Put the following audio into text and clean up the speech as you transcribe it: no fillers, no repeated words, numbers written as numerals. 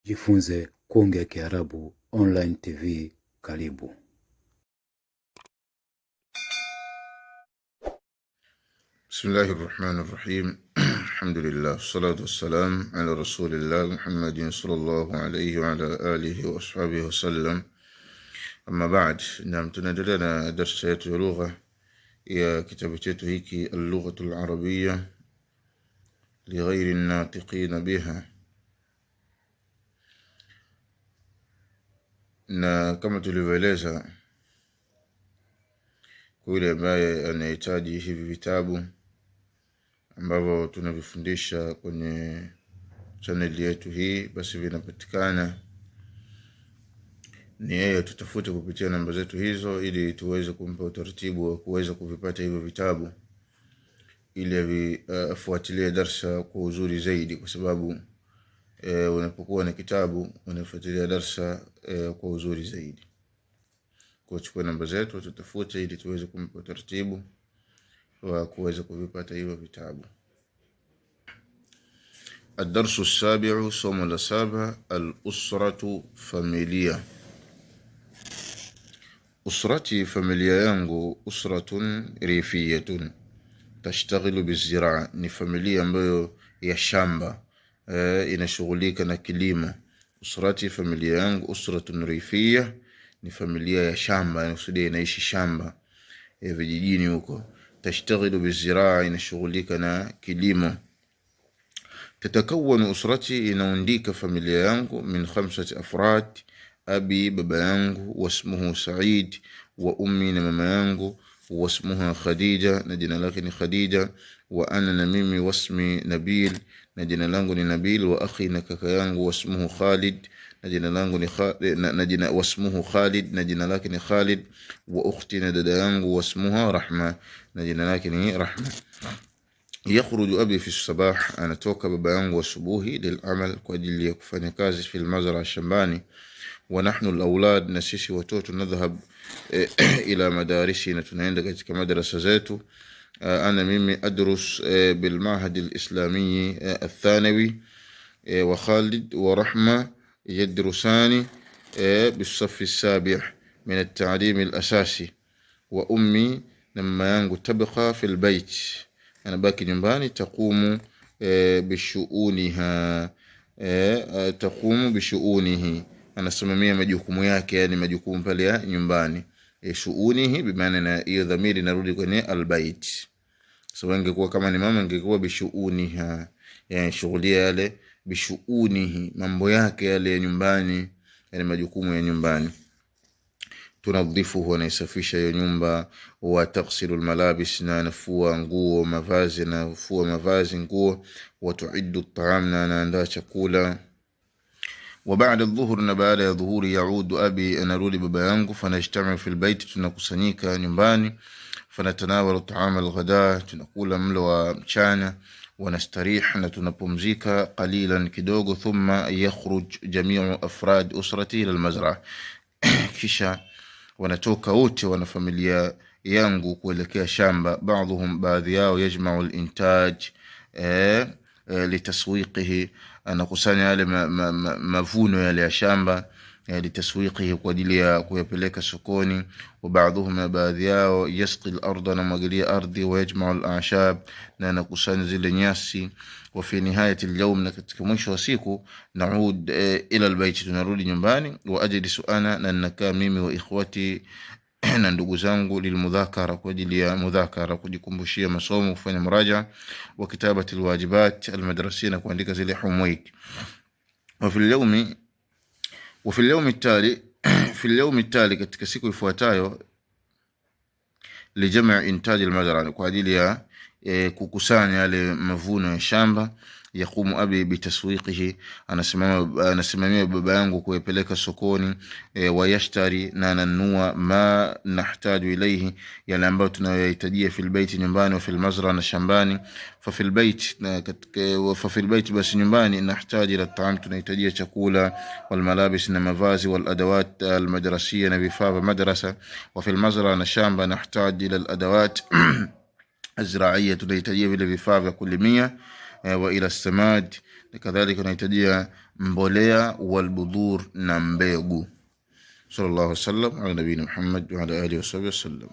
Jifunze kuongea Kiarabu online TV. Karibu. Bismillahirrahmanirrahim. Alhamdulillah, wassalatu wassalam ala rasulillah Muhammadin sallallahu alayhi wa ala alihi wa ashabihi wa sallam. Amma ba'd, tunaendelea na darsa yetu ya lugha ya kitabu chetu hiki al-lughatu al-arabiyya li ghayri an-natiqin biha. Na kama tulivyoeleza, kwa yule ambaye anahitaji hivi vitabu ambavyo tunavifundisha kwenye channel yetu hii, basi vinapatikana, ni yeye tutafute kupitia namba zetu hizo ili tuweze kumpa utaratibu wa kuweza kuvipata hivyo vitabu, ili afuatilie darsa kwa uzuri zaidi, kwa sababu unapokuwa na kitabu unafuatilia darsa kwa uzuri zaidi. Kwa chukua namba zetu tutafute ili tuweze kumpa utaratibu wa kuweza kuvipata hivyo vitabu. الدرس السابع، somo la saba, al-usratu, familia. Usrati, familia yangu, usratun rifiyatun tashtaghilu biziraa, ni familia ambayo ya shamba, inashughulika na kilimo. Usrati, familia yangu, usratun rifiyah, ni familia ya shamba, inakusudia inaishi shamba vijijini huko. Tashtaghilu biziraa, inashughulika na kilimo. Tatakawanu usrati, inaundika familia yangu, min 5 afrad, abi, baba yangu, wasmuhu Said, wa ummi, na mama yangu, wasmuha Khadija, na jina lake ni Khadija, wa ana, na mimi, wasmi Nabil, na jina langu ni Nabil, wa akhi, na kaka yangu, wasmuhu Khalid, na jina langu ni wasmuhu Khalid, na jina lake ni Khalid, wa ukhti, na dada yangu, wasmuha Rahma, na jina lake ni Rahma. Yakhruju abi fi sabah, anatoka baba yangu asubuhi, lil'amal, kwa ajili ya kufanya kazi, fil mazra, shambani. Wa nahnu al-awlad, na sisi watoto, nadhhab ila madarisi, na tunaenda katika madrasa zetu. Ana mimi adrus bil mahad al-islami al-thanawi, wa Khalid wa Rahma yadrusani bis-saff as-sabi' min at-ta'lim al-asasi. Wa ummi, na mama yangu, tabqa fil bayt, anabaki nyumbani, taqumu bishuuniha, taqumu bishuunihi, anasimamia majukumu yake, yani majukumu pale ya nyumbani. Shuunihi bimaana na hiyo dhamiri narudi kwenye albayt. So ingekuwa kama ni mama, ingekuwa bishuuniha, yani shughuli yale, bishuunihi, mambo yake yale ya nyumbani, yani majukumu ya nyumbani. Tunadhifuhu, anaisafisha hiyo nyumba. Wa taghsilu almalabis, na anafua nguo, mavazi, na anafua mavazi, nguo. Wa tuiddu at'am, na anaandaa chakula. Wa ba'da adh-dhuhr, na baada ya dhuhuri, yaudu abi, anarudi baba yangu. Fanajtamiu fil bayt, tunakusanyika nyumbani. Fanatanawalu at'am al-ghada, tunakula mlo wa mchana. Wa nastarih, na tunapumzika qalilan, kidogo. Thumma yakhruj jami'u afrad usrati ila al-mazra, kisha wanatoka wote wana familia yangu kuelekea shamba. Baadhuhum, baadhi yao, yajma'u al-intaj litaswiqihi, anakusanya yale mavuno yale ya shamba, litaswiqihi, kwa ajili ya kuyapeleka sokoni. Wa baadhuhum, baadhi yao, yasqi al-ardha, na mwagilia ardhi. Wa yajma'u al-a'shab, na anakusanya zile nyasi. Wa fi nihayati al-yawm, na katika mwisho wa siku, naud ila al-bayt, tunarudi nyumbani. Wa ajlisu ana, na nakaa mimi, wa ikhwati, na ndugu zangu, lilmudhakara, kwa ajili ya mudhakara, kujikumbushia masomo, kufanya muraja. Wa kitabati alwajibat almadrasiyya, na kuandika zile homework. Wa fil yawmi tali, katika siku ifuatayo, lijama' intaj almazra, kwa ajili ya kukusanya yale mavuno ya shamba. Yaqumu abi bitaswiqihi, anasimamia baba yangu kuyapeleka sokoni. Wa yashtari, na ananunua, ma nahtaju ilayhi, yale ambayo tunayohitajia, fil bayt, nyumbani, wa fil mazra, na shambani. Fa fil bayt, basi nyumbani, nahtaji ila ta'am, tunahitajia chakula. Wal malabis, na mavazi. Wal adawat almadrasiyya, na vifaa vya madrasa. Wa fil mazra, na shamba, nahtaji ila al adawat azraiyya, tunahitajia vile vifaa vya kulimia. wa ila samad, kadhalika unahitajia mbolea, wal budhur, na mbegu. Sallallahu alaihi wasallam ala nabiyina Muhammad wa ala alihi wasallam.